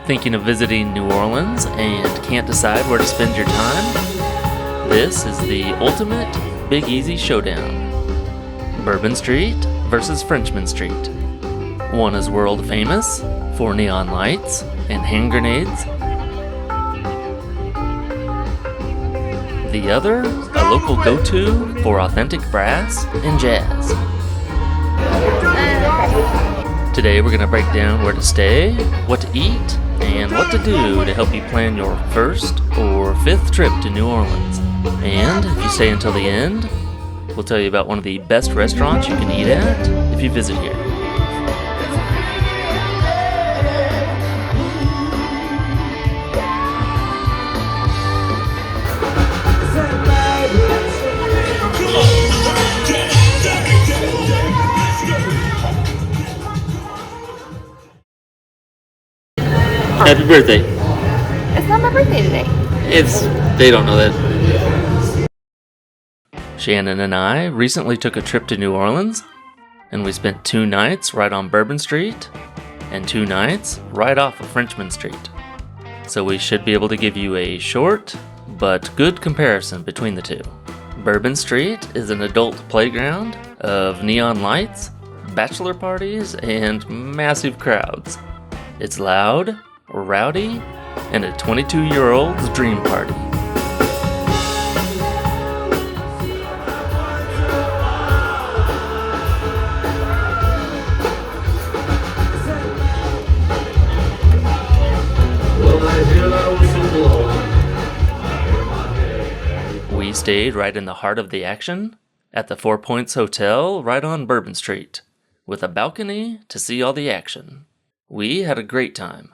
Thinking of visiting New Orleans and can't decide where to spend your time? This is the ultimate Big Easy showdown. Bourbon Street versus Frenchmen Street. One is world famous for neon lights and hand grenades. The other, a local go-to for authentic brass and jazz. Today we're going to break down where to stay, what to eat, and what to do to help you plan your first or fifth trip to New Orleans. And if you stay until the end, we'll tell you about one of the best restaurants you can eat at if you visit here. Happy birthday. It's not my birthday today. They don't know that. Shannon and I recently took a trip to New Orleans, and we spent 2 nights right on Bourbon Street, and 2 nights right off of Frenchmen Street. So we should be able to give you a short, but good comparison between the two. Bourbon Street is an adult playground of neon lights, bachelor parties, and massive crowds. It's loud, rowdy, and a 22-year-old's dream party. We stayed right in the heart of the action at the 4 Points Hotel right on Bourbon Street, with a balcony to see all the action. We had a great time.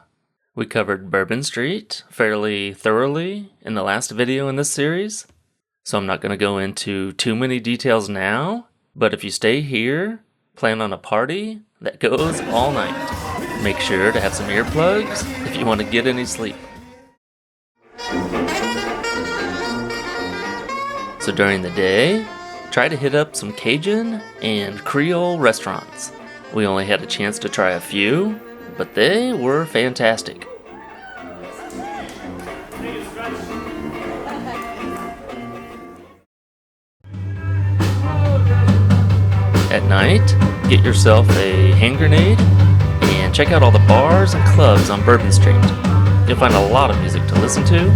We covered Bourbon Street fairly thoroughly in the last video in this series, so I'm not going to go into too many details now, but if you stay here, plan on a party that goes all night. Make sure to have some earplugs if you want to get any sleep. So during the day, try to hit up some Cajun and Creole restaurants. We only had a chance to try a few, but they were fantastic. At night, get yourself a hand grenade and check out all the bars and clubs on Bourbon Street. You'll find a lot of music to listen to,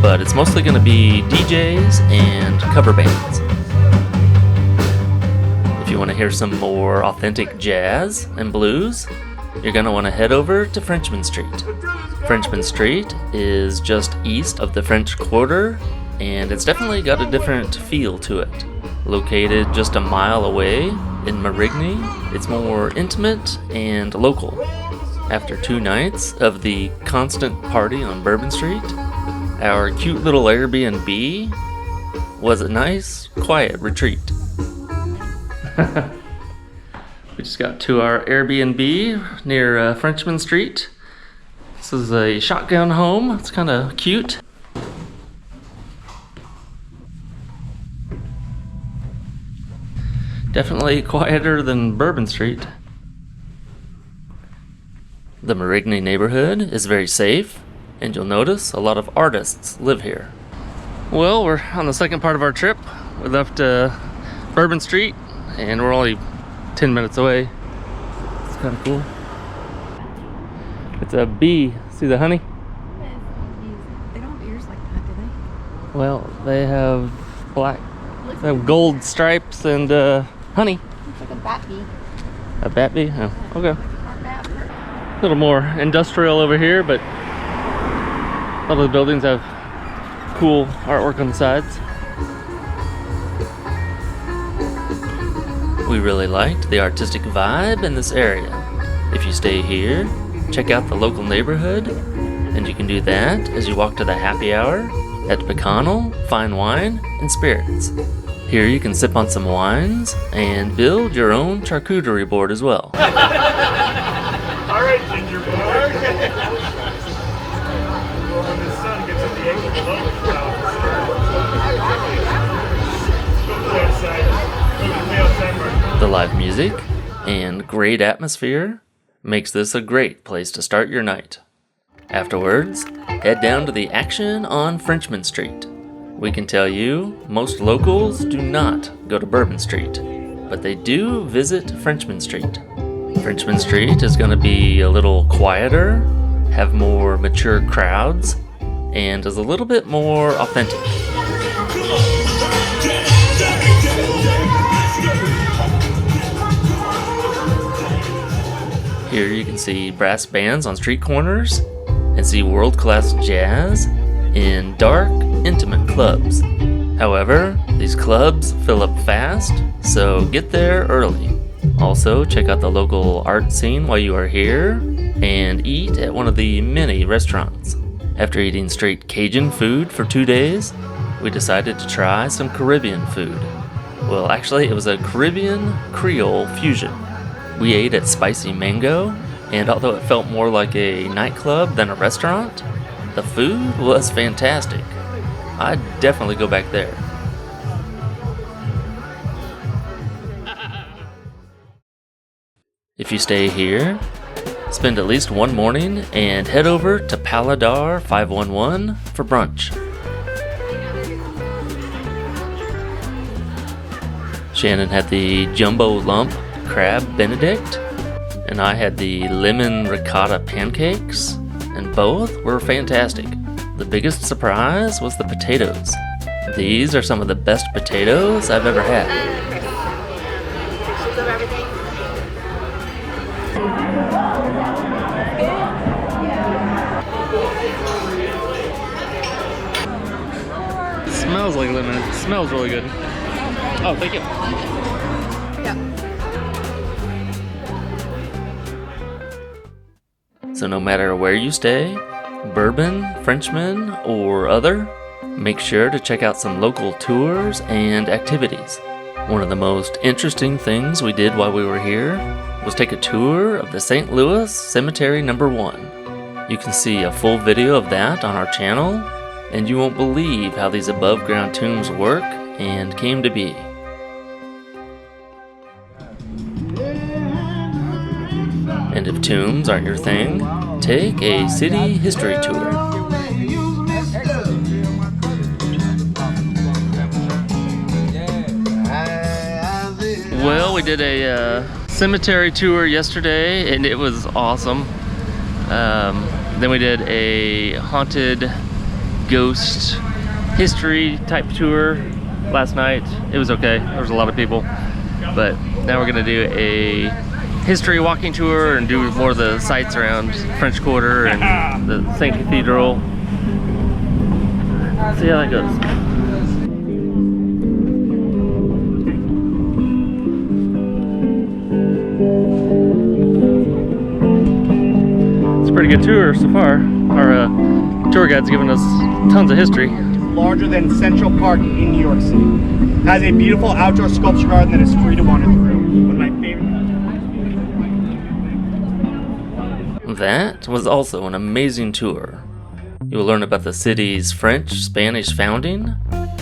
but it's mostly going to be DJs and cover bands. If you want to hear some more authentic jazz and blues, you're going to want to head over to Frenchmen Street. Frenchmen Street is just east of the French Quarter, and it's definitely got a different feel to it. Located just a mile away in Marigny, it's more intimate and local. After 2 nights of the constant party on Bourbon Street, our cute little Airbnb was a nice, quiet retreat. We just got to our Airbnb near Frenchmen Street. This is a shotgun home. It's kind of cute. Definitely quieter than Bourbon Street. The Marigny neighborhood is very safe, and you'll notice a lot of artists live here. Well, we're on the second part of our trip. We left Bourbon Street, and we're only 10 minutes away. It's kind of cool. It's a bee. See the honey? They don't have ears like that, do they? Well, they have black. They have gold stripes and honey. Looks like a bat bee. A bat bee? Oh, okay. Like a bat. A little more industrial over here, but a lot of the buildings have cool artwork on the sides. We really liked the artistic vibe in this area. If you stay here, check out the local neighborhood, and you can do that as you walk to the happy hour at Bacchanal Fine Wine and Spirits. Here you can sip on some wines and build your own charcuterie board as well. All right, ginger boy. When the sun gets at the angle below the clouds. The live music and great atmosphere makes this a great place to start your night. Afterwards, head down to the action on Frenchmen Street. We can tell you, most locals do not go to Bourbon Street, but they do visit Frenchmen Street. Frenchman Street is going to be a little quieter, have more mature crowds, and is a little bit more authentic. Here you can see brass bands on street corners and see world-class jazz in dark, intimate clubs. However, these clubs fill up fast, so get there early. Also, check out the local art scene while you are here and eat at one of the many restaurants. After eating straight Cajun food for 2 days, we decided to try some Caribbean food. Well, actually, it was a Caribbean-Creole fusion. We ate at Spicy Mango, and although it felt more like a nightclub than a restaurant, the food was fantastic. I'd definitely go back there. If you stay here, spend at least one morning and head over to Paladar 511 for brunch. Shannon had the jumbo lump crab benedict, and I had the lemon ricotta pancakes, and both were fantastic. The biggest surprise was the potatoes. These are some of the best potatoes I've ever had. Smells like lemon. It smells really good. Oh, thank you. So no matter where you stay, Bourbon, Frenchman, or other, make sure to check out some local tours and activities. One of the most interesting things we did while we were here was take a tour of the St. Louis Cemetery No. 1. You can see a full video of that on our channel, and you won't believe how these above-ground tombs work and came to be. And if tombs aren't your thing, take a city history tour. Well, we did a cemetery tour yesterday, and it was awesome. Then we did a haunted ghost history type tour last night. It was okay. There was a lot of people. But now we're going to do a history walking tour and do more of the sights around French Quarter and the St. Cathedral. See how that goes. It's a pretty good tour so far. Our tour guide's given us tons of history. Larger than Central Park in New York City. Has a beautiful outdoor sculpture garden that is free to wander through. One of my favorite. That was also an amazing tour. You will learn about the city's French-Spanish founding,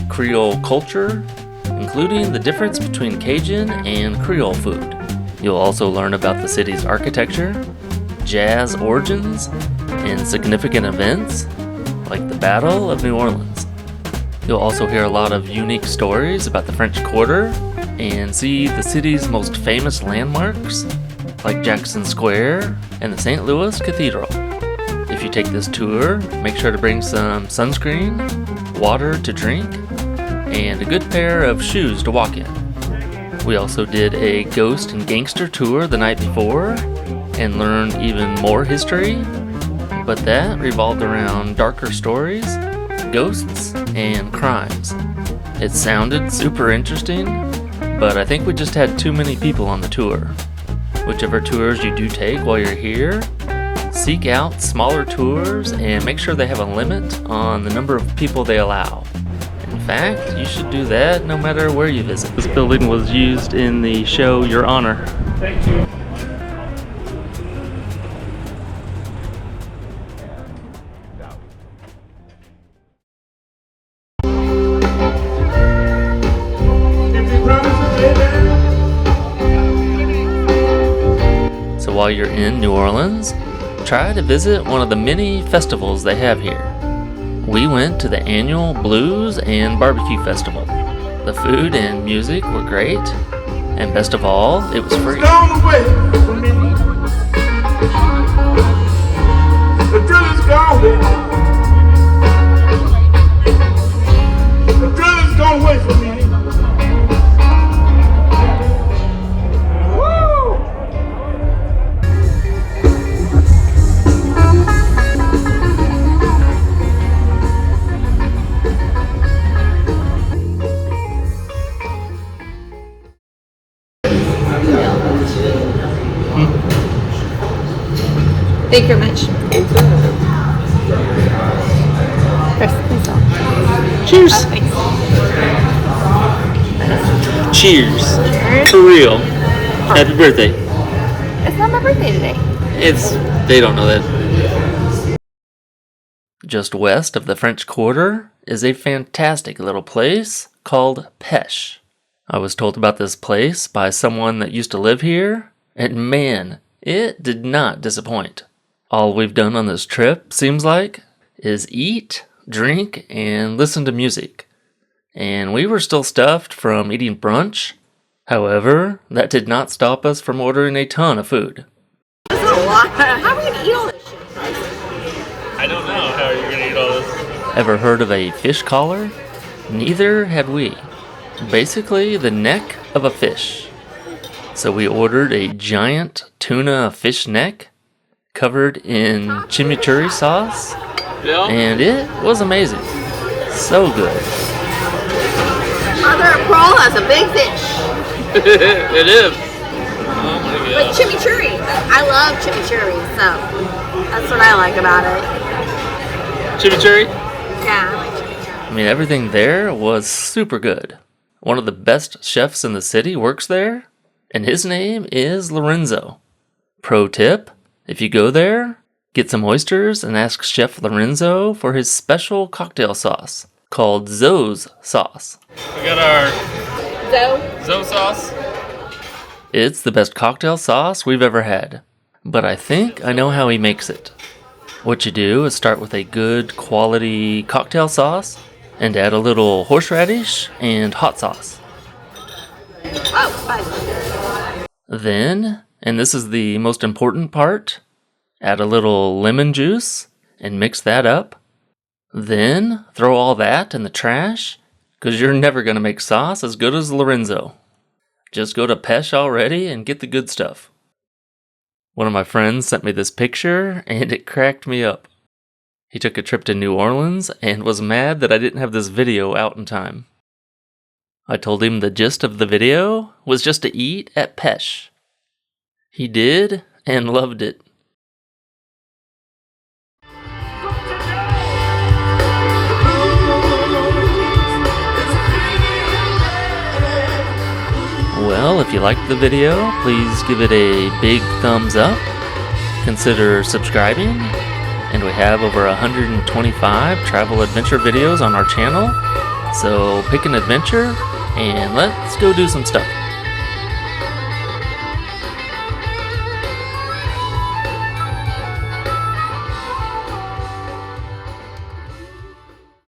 Creole culture, including the difference between Cajun and Creole food. You'll also learn about the city's architecture, jazz origins, and significant events like the Battle of New Orleans. You'll also hear a lot of unique stories about the French Quarter and see the city's most famous landmarks like Jackson Square and the St. Louis Cathedral. If you take this tour, make sure to bring some sunscreen, water to drink, and a good pair of shoes to walk in. We also did a ghost and gangster tour the night before and learned even more history, but that revolved around darker stories, ghosts, and crimes. It sounded super interesting, but I think we just had too many people on the tour. Whichever tours you do take while you're here, seek out smaller tours and make sure they have a limit on the number of people they allow. In fact, you should do that no matter where you visit. This building was used in the show Your Honor. Thank you. So while you're in New Orleans, try to visit one of the many festivals they have here. We went to the annual Blues and Barbecue Festival. The food and music were great, and best of all, it was free. Gone away from me. The drill is gone away. The drill is gone away from me. Woo! Thank you very much. Chris, please don't. Cheers! Thanks. Cheers! Cheers. For real. Happy birthday. It's not my birthday today. They don't know that. Just west of the French Quarter is a fantastic little place called Pesh. I was told about this place by someone that used to live here, and man, it did not disappoint. All we've done on this trip, seems like, is eat, drink, and listen to music. And we were still stuffed from eating brunch. However, that did not stop us from ordering a ton of food. That's a lot. How are we gonna eat all this shit? I don't know how you're gonna eat all this. Ever heard of a fish collar? Neither had we. Basically, the neck of a fish. So we ordered a giant tuna fish neck covered in chimichurri sauce, and it was amazing. So good. Mother of pearl has a big fish. It is. Oh my With god. chimichurri. I love chimichurri, so that's what I like about it. Chimichurri? Yeah, I like chimichurri. I mean, everything there was super good. One of the best chefs in the city works there, and his name is Lorenzo. Pro tip, if you go there, get some oysters and ask Chef Lorenzo for his special cocktail sauce called Zoe's sauce. We got our So, Zoe sauce. It's the best cocktail sauce we've ever had, but I think I know how he makes it. What you do is start with a good quality cocktail sauce and add a little horseradish and hot sauce. oh, bye. Then, and this is the most important part, add a little lemon juice and mix that up. Then, throw all that in the trash, because you're never going to make sauce as good as Lorenzo. Just go to Pesh already and get the good stuff. One of my friends sent me this picture, and it cracked me up. He took a trip to New Orleans and was mad that I didn't have this video out in time. I told him the gist of the video was just to eat at Pesh. He did, and loved it. Well, if you liked the video, please give it a big thumbs up. Consider subscribing. And we have over 125 travel adventure videos on our channel. So pick an adventure and let's go do some stuff.